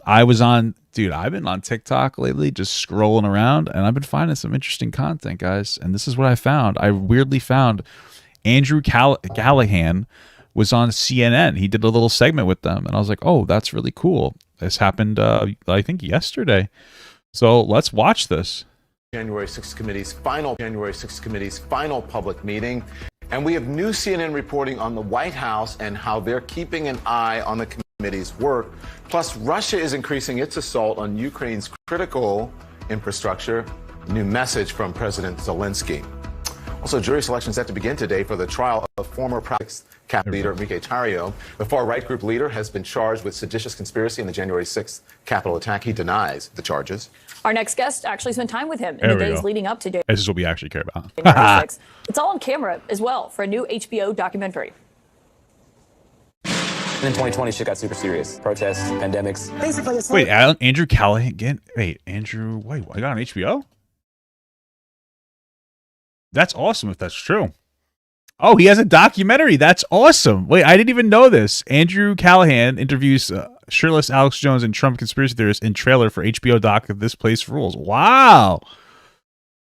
I was on, dude, I've been on TikTok lately, just scrolling around, and I've been finding some interesting content, guys. And this is what I found. I weirdly found Andrew Callaghan was on CNN. He did a little segment with them, and I was like, oh, that's really cool. This happened, I think, yesterday. So let's watch this. January 6th Committee's final public meeting. And we have new CNN reporting on the White House and how they're keeping an eye on the committee's work. Plus, Russia is increasing its assault on Ukraine's critical infrastructure. New message from President Zelensky. Also, jury selection is set to begin today for the trial of former CAP leader Enrique Tarrio. The far-right group leader has been charged with seditious conspiracy in the January 6th Capitol attack. He denies the charges. Our next guest actually spent time with him in the days leading up to This is what we actually care about. January 6th. It's all on camera as well for a new HBO documentary. And then 2020 shit got super serious. Protests, pandemics. Basically, it's wait, Andrew Callahan. Wait, Andrew. Wait, I got on HBO? That's awesome if that's true. Oh, he has a documentary. That's awesome. Wait, I didn't even know this. Andrew Callaghan interviews shirtless Alex Jones and Trump conspiracy theorists in trailer for HBO doc This Place Rules. Wow.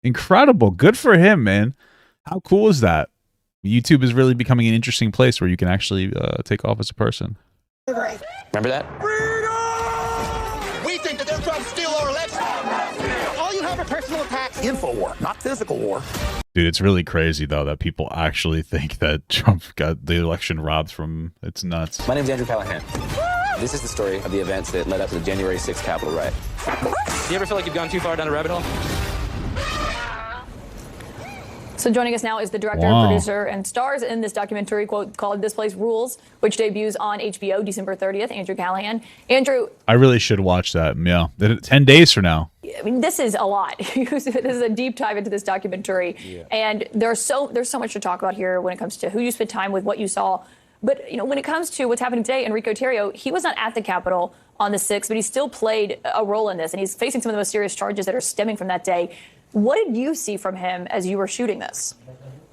Incredible. Good for him, man. How cool is that? YouTube is really becoming an interesting place where you can actually take off as a person. Remember that? We think that they're trying to steal our election. All you have are personal attacks. Info war, not physical war. Dude, it's really crazy, though, that people actually think that Trump got the election robbed from... It's nuts. My name's Andrew Callaghan. This is the story of the events that led up to the January 6th Capitol riot. Do you ever feel like you've gone too far down a rabbit hole? So joining us now is the director, producer, and stars in this documentary called This Place Rules, which debuts on HBO December 30th, Andrew Callaghan. Andrew. I really should watch that, yeah. 10 days from now. I mean, this is a lot. This is a deep dive into this documentary. Yeah. And there's so much to talk about here when it comes to who you spent time with, what you saw. But, when it comes to what's happening today, Enrique Tarrio, he was not at the Capitol on the 6th, but he still played a role in this. And he's facing some of the most serious charges that are stemming from that day. What did you see from him as you were shooting this?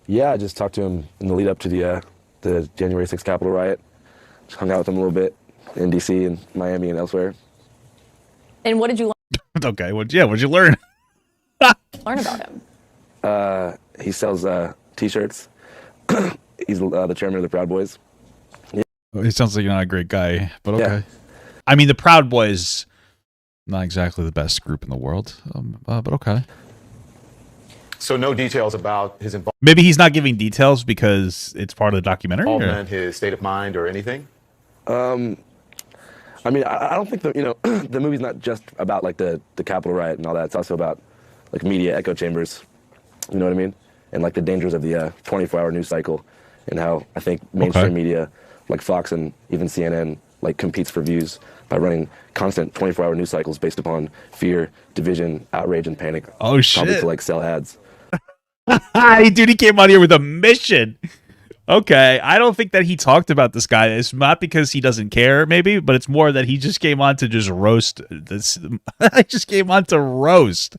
Yeah, I just talked to him in the lead up to the January 6th Capitol riot. Just hung out with him a little bit in D.C. and Miami and elsewhere. And what did you learn? Okay, what'd you learn? Learn about him. He sells T-shirts. He's the chairman of the Proud Boys. Yeah. It sounds like you're not a great guy, but okay. Yeah. I mean, the Proud Boys, not exactly the best group in the world, but okay. So no details about his involvement. Maybe he's not giving details because it's part of the documentary? Involvement, his state of mind, or anything? I mean, I don't think the movie's not just about like the Capitol riot and all that. It's also about like media echo chambers. You know what I mean? And like the dangers of the 24-hour news cycle, and how I think mainstream media like Fox and even CNN like competes for views by running constant 24-hour news cycles based upon fear, division, outrage, and panic. Oh shit! Probably to like sell ads. Dude, he came out here with a mission. Okay, I don't think that he talked about this guy. It's not because he doesn't care, maybe, but it's more that he just came on to just roast this. I just came on to roast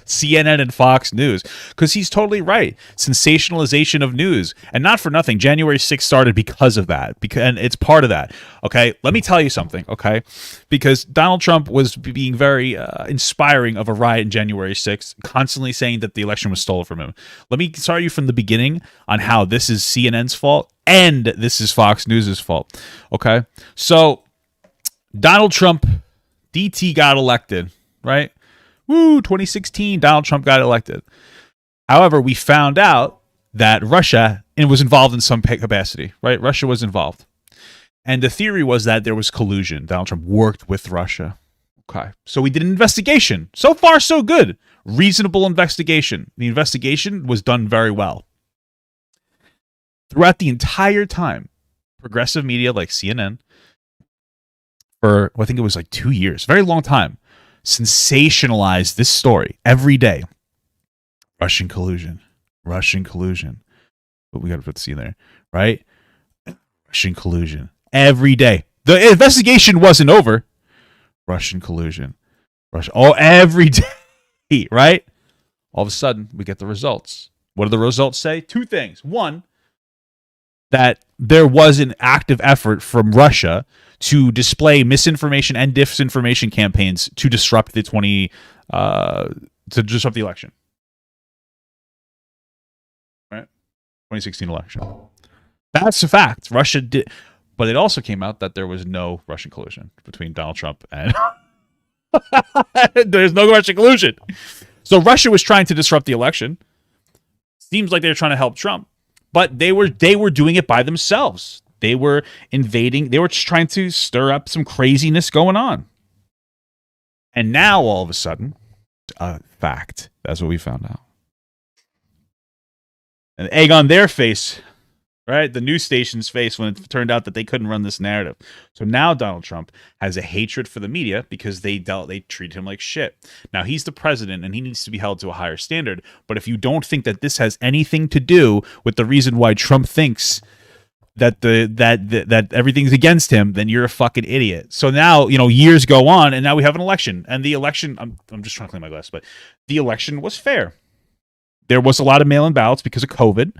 CNN and Fox News, because he's totally right. Sensationalization of news, and not for nothing. January 6th started because of that, and it's part of that. Okay, let me tell you something. Okay, because Donald Trump was being very inspiring of a riot in January 6th, constantly saying that the election was stolen from him. Let me start you from the beginning on how this is CNN's fault and this is Fox News's fault. Okay, so Donald Trump, DT, got elected, right? Woo, 2016, Donald Trump got elected. However, we found out that Russia was involved in some capacity, right? Russia was involved. And the theory was that there was collusion. Donald Trump worked with Russia. Okay. So we did an investigation. So far, so good. Reasonable investigation. The investigation was done very well. Throughout the entire time, progressive media like CNN, for I think it was like 2 years, very long time, sensationalized this story every day. Russian collusion. But we got to put C in there, right? Russian collusion. Every day. The investigation wasn't over. Russian collusion. Every day, right? All of a sudden, we get the results. What do the results say? Two things. One, that there was an active effort from Russia to display misinformation and disinformation campaigns to disrupt the election. Right? 2016 election. That's a fact. Russia did, but it also came out that there was no Russian collusion between Donald Trump and there's no Russian collusion. So Russia was trying to disrupt the election. Seems like they're trying to help Trump, but they were doing it by themselves. They were invading. They were just trying to stir up some craziness going on. And now all of a sudden, fact. That's what we found out. An egg on their face, right? The news station's face when it turned out that they couldn't run this narrative. So now Donald Trump has a hatred for the media because they treat him like shit. Now he's the president and he needs to be held to a higher standard. But if you don't think that this has anything to do with the reason why Trump thinks that that everything's against him, then you're a fucking idiot. So now, years go on and now we have an election. And the election, I'm just trying to clean my glass, but the election was fair. There was a lot of mail-in ballots because of COVID.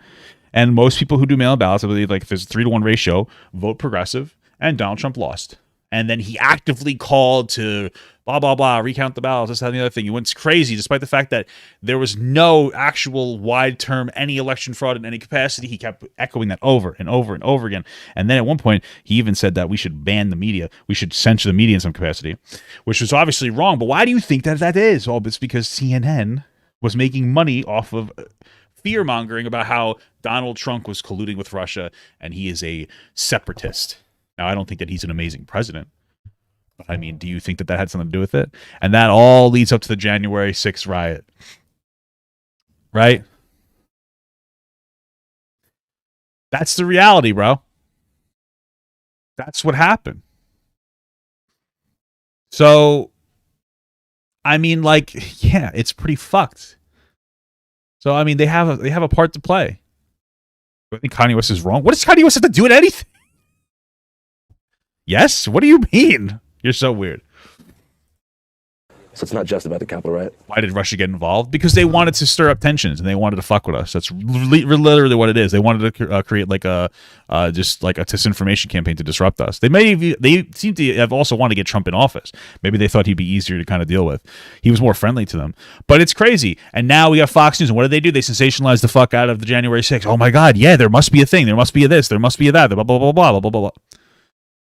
And most people who do mail-in ballots, I believe, like if there's a 3-to-1 ratio, vote progressive, and Donald Trump lost. And then he actively called to blah, blah, blah, recount the ballots, this, that, and the other thing. He went crazy despite the fact that there was no actual wide-term, any election fraud in any capacity. He kept echoing that over and over and over again. And then at one point, he even said that we should ban the media. We should censor the media in some capacity, which was obviously wrong. But why do you think that is? Well, it's because CNN was making money off of fear-mongering about how Donald Trump was colluding with Russia and he is a separatist. Now, I don't think that he's an amazing president. But, I mean, do you think that had something to do with it? And that all leads up to the January 6th riot. Right? That's the reality, bro. That's what happened. So, I mean, yeah, it's pretty fucked. So, I mean, they have a part to play. I think Kanye West is wrong. What does Kanye West have to do with anything? Yes? What do you mean? You're so weird. So it's not just about the Capitol riot. Why did Russia get involved? Because they wanted to stir up tensions and they wanted to fuck with us. That's literally what it is. They wanted to create a disinformation campaign to disrupt us. They seem to have also wanted to get Trump in office. Maybe they thought he'd be easier to kind of deal with. He was more friendly to them. But it's crazy. And now we got Fox News. And what do? They sensationalize the fuck out of the January 6th. Oh my God, yeah, there must be a thing. There must be a this. There must be a that. Blah, blah, blah, blah, blah, blah, blah.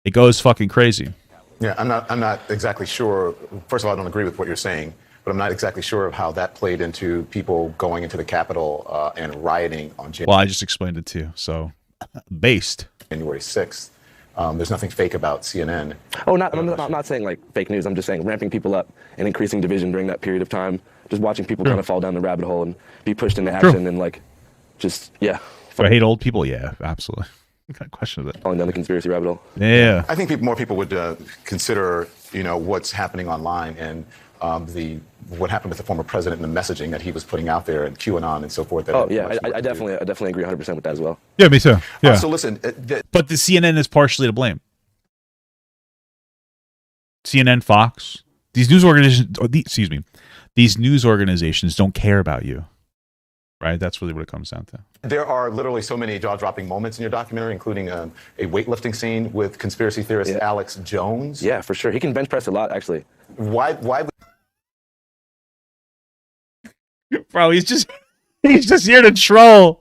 It goes fucking crazy. Yeah, I'm not exactly sure. First of all, I don't agree with what you're saying, but I'm not exactly sure of how that played into people going into the Capitol and rioting on January. Well, I just explained it to you. So, based January 6th. There's nothing fake about CNN. Oh, I'm not saying like fake news. I'm just saying ramping people up and increasing division during that period of time. Just watching people kind of fall down the rabbit hole and be pushed into action and yeah. Do I hate old people? Yeah, absolutely. What kind of question is that? Falling down the conspiracy rabbit hole. Yeah. I think more people would consider, what's happening online and what happened with the former president and the messaging that he was putting out there and QAnon and so forth. I definitely agree 100% with that as well. Yeah, me too. Yeah. So listen, but the CNN is partially to blame. CNN, Fox, these news organizations. These news organizations don't care about you. Right? That's really what it comes down to. There are literally so many jaw-dropping moments in your documentary, including a weightlifting scene with conspiracy theorist Alex Jones. Yeah, for sure. He can bench press a lot, actually. Why? Bro, he's just here to troll.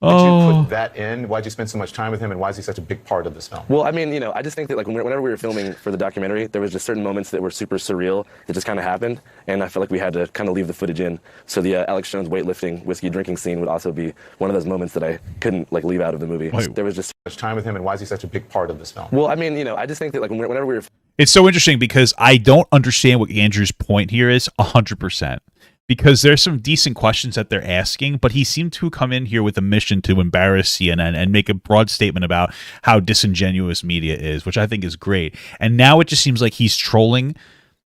Did you put that in? Why'd you spend so much time with him, and why is he such a big part of this film? Well, I mean, I just think that whenever we were filming for the documentary, there was just certain moments that were super surreal that just kind of happened, and I felt like we had to kind of leave the footage in. So the Alex Jones weightlifting, whiskey drinking scene would also be one of those moments that I couldn't leave out of the movie. There was just so much time with him, and why is he such a big part of this film? Well, I mean, I just think that whenever we were... It's so interesting because I don't understand what Andrew's point here is 100%. Because there's some decent questions that they're asking, but he seemed to come in here with a mission to embarrass CNN and make a broad statement about how disingenuous media is, which I think is great. And now it just seems like he's trolling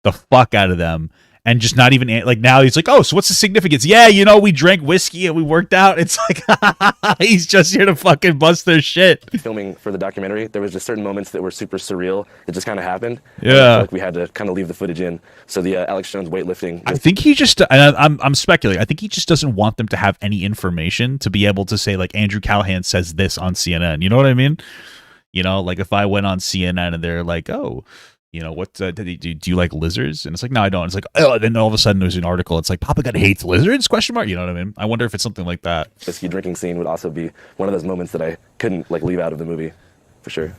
the fuck out of them and just not even like now he's like, oh, so what's the significance? Yeah, you know, we drank whiskey and we worked out. It's like he's just here to fucking bust their shit. Filming for the documentary, there was just certain moments that were super surreal. It just kind of happened. Yeah, like we had to kind of leave the footage in. So the Alex Jones weightlifting. I think he just, and I'm speculating. I think he just doesn't want them to have any information to be able to say like Andrew Callahan says this on CNN. You know what I mean? You know, like if I went on CNN and they're like, oh, you know, what do you like lizards? And it's like, no, I don't. It's like, oh, then all of a sudden there's an article. It's like, Papa God hates lizards? Question mark. You know what I mean? I wonder if it's something like that. Whiskey drinking scene would also be one of those moments that I couldn't like leave out of the movie, for sure.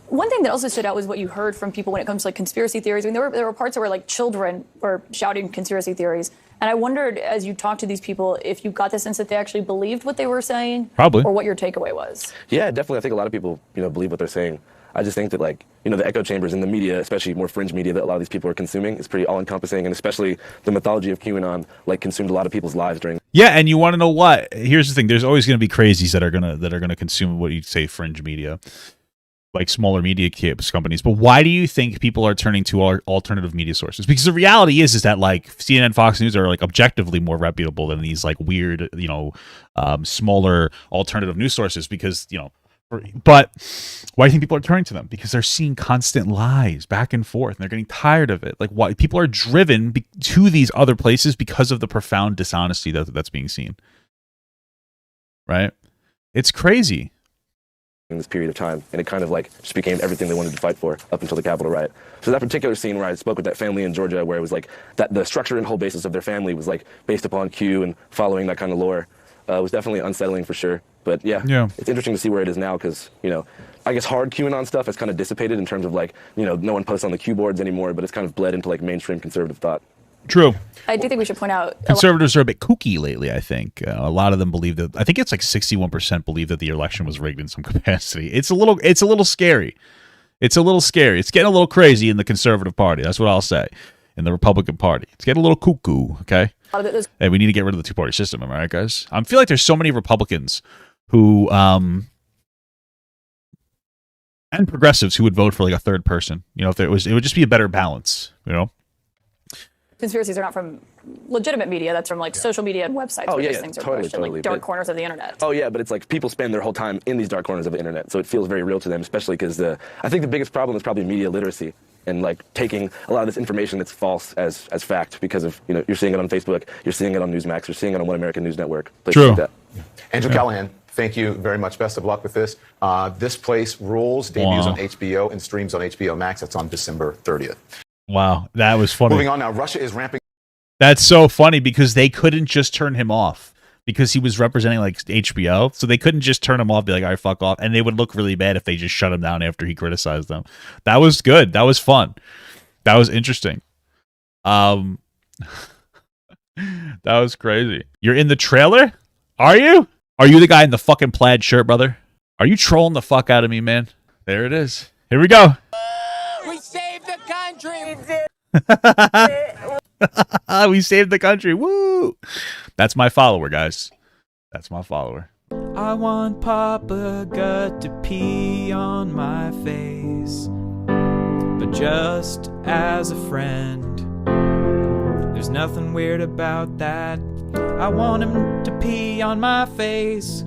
One thing that also stood out was what you heard from people when it comes to like conspiracy theories. I mean, there were parts where like children were shouting conspiracy theories, and I wondered as you talked to these people if you got the sense that they actually believed what they were saying, probably, or what your takeaway was. Yeah, definitely. I think a lot of people, you know, believe what they're saying. I just think that, like, you know, the echo chambers in the media, especially more fringe media that a lot of these people are consuming, is pretty all-encompassing, and especially the mythology of QAnon, like, consumed a lot of people's lives during. Yeah, and you want to know what? Here's the thing: there's always going to be crazies that are gonna consume what you say fringe media, like smaller media companies. But why do you think people are turning to alternative media sources? Because the reality is that like CNN, Fox News are like objectively more reputable than these like weird, you know, smaller alternative news sources. Because you know. But why do you think people are turning to them? Because they're seeing constant lies back and forth, and they're getting tired of it. Like, why people are driven to these other places because of the profound dishonesty that's being seen. Right? It's crazy. In this period of time, and it kind of like just became everything they wanted to fight for up until the Capitol riot. So that particular scene where I spoke with that family in Georgia, where it was like that the structure and whole basis of their family was like based upon Q and following that kind of lore, was definitely unsettling for sure. But yeah, it's interesting to see where it is now because, you know, I guess hard QAnon stuff has kind of dissipated in terms of like, you know, no one posts on the Q boards anymore, but it's kind of bled into like mainstream conservative thought. True. I do think we should point out conservatives are a bit kooky lately. I think a lot of them believe that. I think it's like 61% believe that the election was rigged in some capacity. It's a little scary. It's a little scary. It's getting a little crazy in the conservative party. That's what I'll say. In the Republican Party, it's getting a little cuckoo. Okay. Hey, we need to get rid of the two-party system. Am I right, guys? I feel like there's so many Republicans who and progressives who would vote for like a third person. You know, if there was, it would just be a better balance. You know. Conspiracies are not from legitimate media. That's from like social media and websites where these things are pushed in like dark corners of the internet. Oh yeah, but it's like people spend their whole time in these dark corners of the internet, so it feels very real to them, especially because I think the biggest problem is probably media literacy and like taking a lot of this information that's false as fact because of, you know, you're seeing it on Facebook, you're seeing it on Newsmax, you're seeing it on One American News Network. True. Like that. Andrew Callahan, thank you very much. Best of luck with this. This Place Rules debuts on HBO and streams on HBO Max. That's on December 30th. Wow, that was funny. Moving on now, Russia is ramping. That's so funny because they couldn't just turn him off because he was representing like HBO. So they couldn't just turn him off, be like, all right, fuck off. And they would look really bad if they just shut him down after he criticized them. That was good. That was fun. That was interesting. That was crazy. You're in the trailer? Are you? Are you the guy in the fucking plaid shirt, brother? Are you trolling the fuck out of me, man? There it is. Here we go. We saved the country. We saved the country. Woo! That's my follower, guys. That's my follower. I want Papa God to pee on my face, but just as a friend. There's nothing weird about that. I want him to pee on my face.